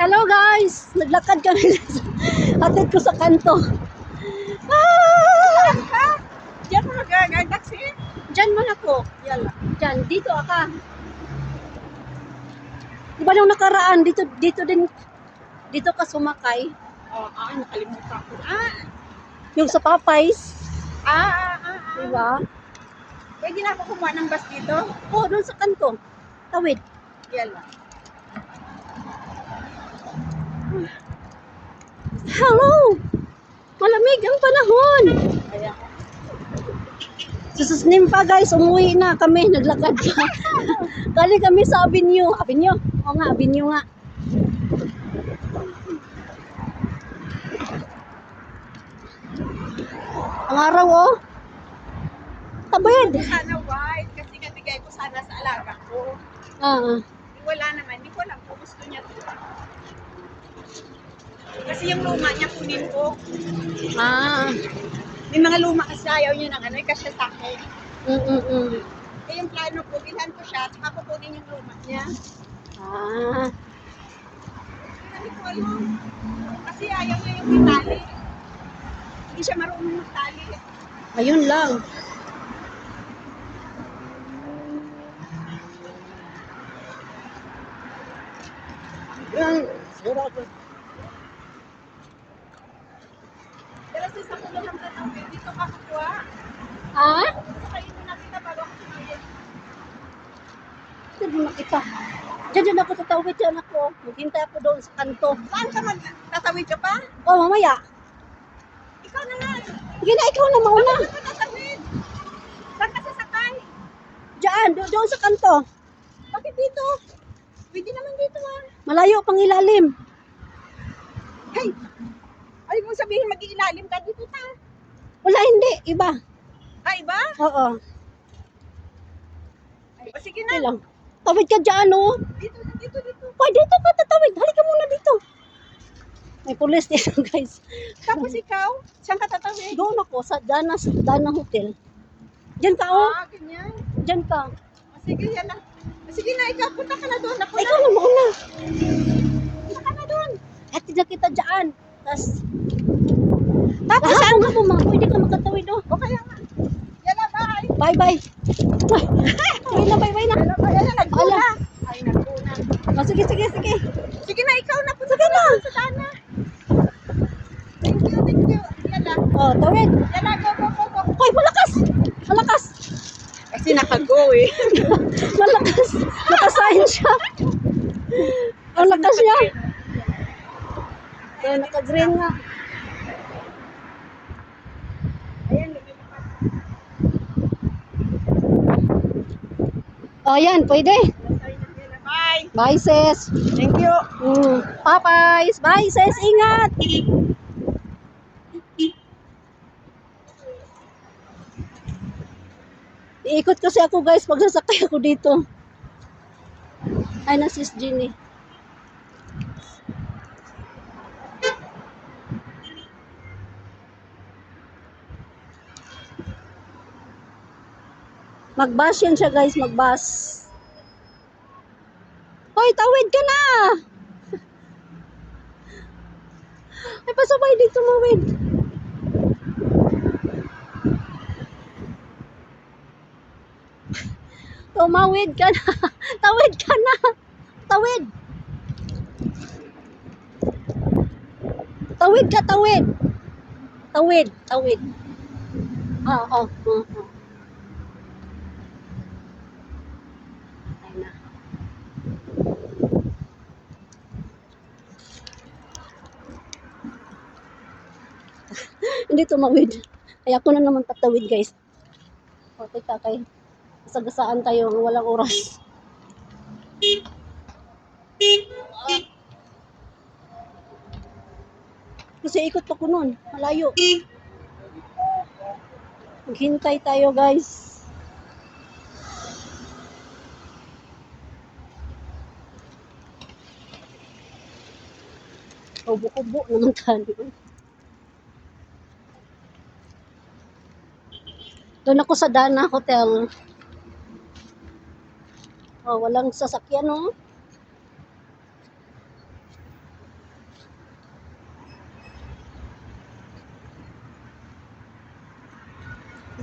Hello guys! Naglakad kami. Hatid ko sa kanto. Ah! Diyan mo nagagaksi? Diyan man ako. Yala. Diyan. Dito aka. Diba nung nakaraan, dito din, dito ka sumakay. Nakalimutan ko. Yung sa Popeyes. Ah. Diba? Pwede na ako kumuha ng bus dito? Oo, doon sa kanto. Tawid. Yan lang. Hello! Malamig ang panahon. Ayan. Sususnim pa guys, umuwi na kami, naglakad pa. Kali kami sa Avenue. Avenue? Oo nga, Avenue nga. Ang araw oh. Tabid. Sana white kasi nabigay ko sana sa alaga ko. Wala naman, hindi ko alam kung gusto niya to. Kasi yung luma niya kunin ko. May mga luma kasi ayaw niya ng kasi sa akin. Eh yung plano ko, bilhan ko siya, saka kukunin yung luma niya. Hindi ko alam. Kasi ayaw niya yung itali. Hindi siya marunong magtali. Ayun lang. Pero sa isang ulo ng tatawin, dito ka kukuha. Saka ito nakita bago ako sumayad. Saan mo nakita? Diyan ako tatawid, dyan ako. Maghintay ako doon sa kanto. Saan ka tatawid ka pa? Oh, mamaya. Ikaw na lang. Sige na, ikaw na mauna. Bakit ka tatawid? Saan ka sasakay? Diyan, doon sa kanto. Bakit dito? Pwede naman dito Malayo pang ilalim. Hey! Ay mo sabihin mag-iilalim ka dito ta. Wala, hindi. Iba. Iba? Oo. O sige Okay na. lang. Tawid ka dyan, oh. Dito. Pwede dito ka tatawid. Halika muna dito. May pulis dito, guys. Tapos ikaw, saan ka tatawid? Doon ako sa Dana Hotel. Diyan ka, oh. Ganyan. Diyan ka. O sige, yan na. O sige na, ikaw, punta ka na doon. Ako Ikaw na mauna. Punta ka na doon. Hatid na kita dyan. Tapos saan nga po, mga pwede ka makatawid, oh. O kaya nga. Yan na, bye. Bye-bye. Bye na, bye-bye na. Yan na, nagpuna. Ala. Ay, nagpuna. Oh, sige. Sige na, ikaw na. Punta ka na doon sa Dana. Thank you. Yan na. Oh, tawid. Yan na, go. Hoy, malakas. Kasi nakago eh. Malakas. Nakasahin siya. Ang lakas niya. So, naka-green nga. Ayan, Oh, yan. Pwede. bye. Bye, sis. Thank you. Popeyes. Bye, sis. Ingat. Iikot kasi ako, guys, pag sasakay ako dito. Ay, na sis Ginny. Mag-bus yan siya, guys. Mag-bus. Hoy, tawid ka na! Ay, pasabay dito, mawid. Tumawid ka na. Tawid ka na. Tawid. Tawid ka, tawid. Tawid. Oo. Ay na. Hindi tumawid. Kaya ako na naman tatawid, guys. O, teka, kay sagasaan tayo, walang oras. Kasi ikot pa ko nun, malayo. Maghintay tayo, guys. Ubo-ubo naman tayo. Doon ako sa Dana Hotel. Oh, walang sasakyan, no?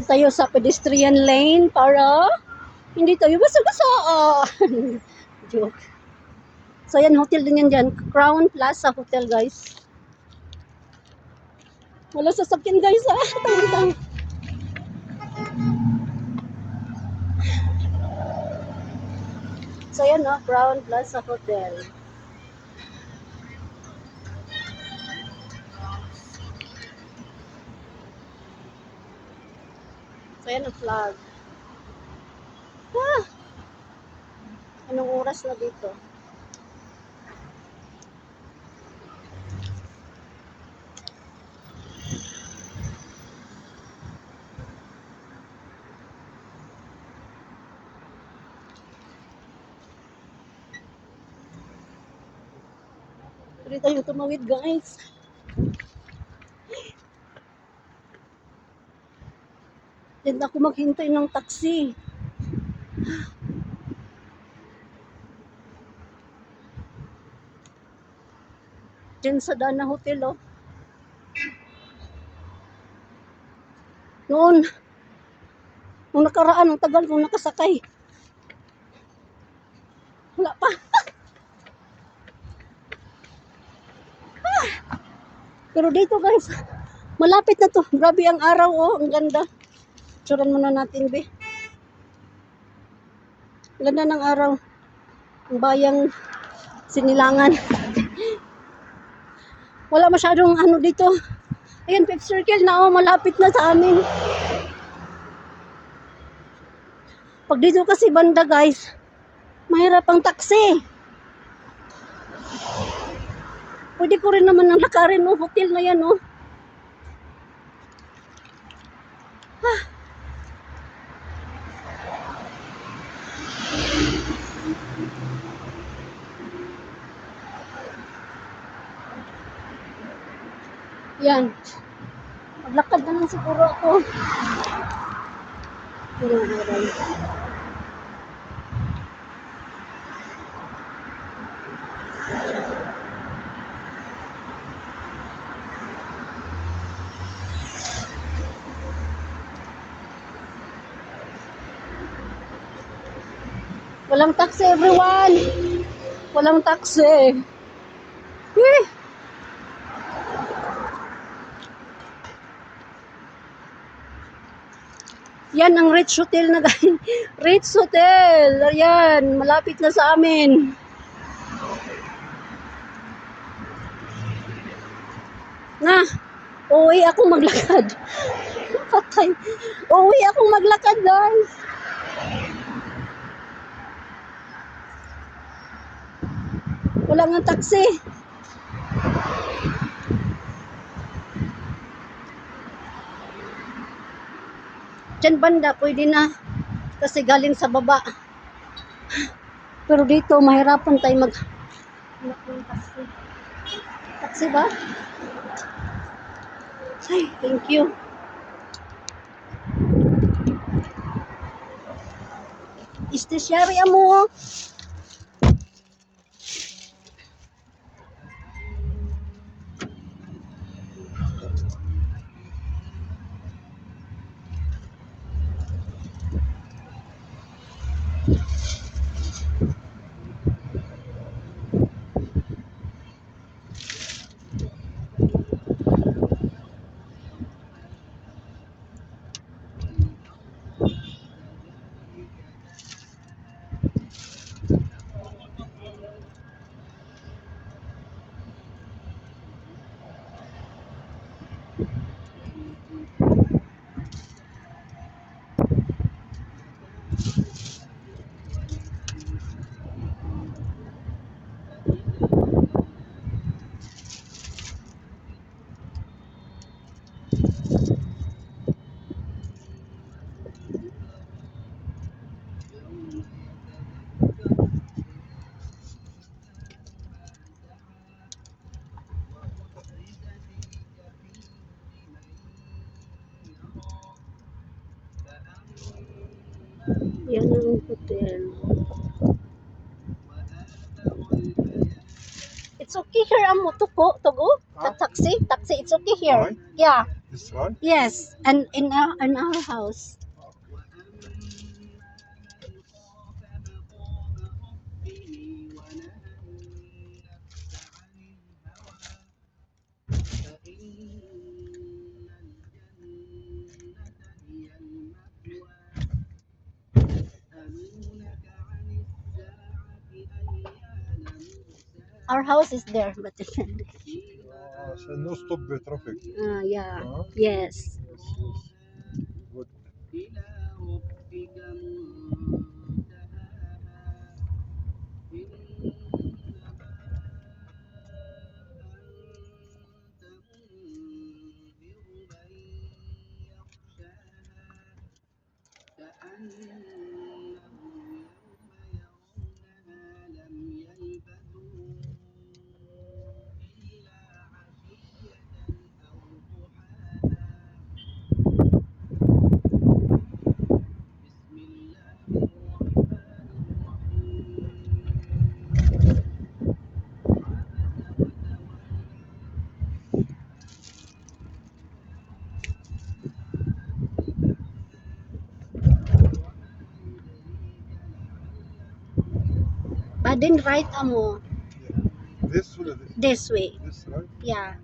Tayo sa pedestrian lane para hindi tayo basa-basaan. Joke. So yan, hotel din yan dyan. Crown Plaza Hotel, guys. Wala sasakyan, guys. Tawang-tawang. So yan, no? Crown Plaza Hotel. So yan ang flag. Ah! Anong oras na dito? Pwede tayong tumawid, guys. Diyan ako maghintay ng taxi. Diyan sa Dana Hotel, oh. Noon, nung nakaraan, ang tagal kong nakasakay. Wala pa. Pero dito, guys, malapit na to. Grabe ang araw, oh. Ang ganda. Tsuran muna natin, be. Ang ganda ng araw. Ang bayang Sinilangan. Wala masyadong ano dito. Ayan, Fifth Circle na, oh. Malapit na sa amin. Pag dito kasi banda, guys, mahirap ang taxi. Pwede ko rin naman ang lakarin, oh. Hotel na yan, oh. Ah. Yan. Maglakad na lang siguro ako. Walang taxi, everyone. Walang taxi. Eh. Yan ang Rich Hotel na, guys. Rich Hotel. Ayan, malapit na sa amin. Na, uwi akong maglakad. Patay. Uwi akong maglakad, guys. Wala nga taxi. Diyan banda, pwede na. Kasi galing sa baba. Pero dito, mahirapan tayo taxi. Taxi ba? Ay, thank you. Istisyarya mo. Yan ang hotel. It's okay here, amo to go. The taxi, it's okay here. Alright. Yeah. This right? Yes, and in our house. Our house is there, but عشان no stop traffic. yeah, Huh? yes. Yes, yes. Good. But then right amo Yeah. This ولا this? this way. This right? Yeah,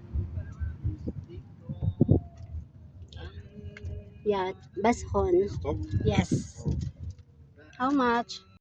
yeah. Bashon. Stop. Yes. Oh. How much?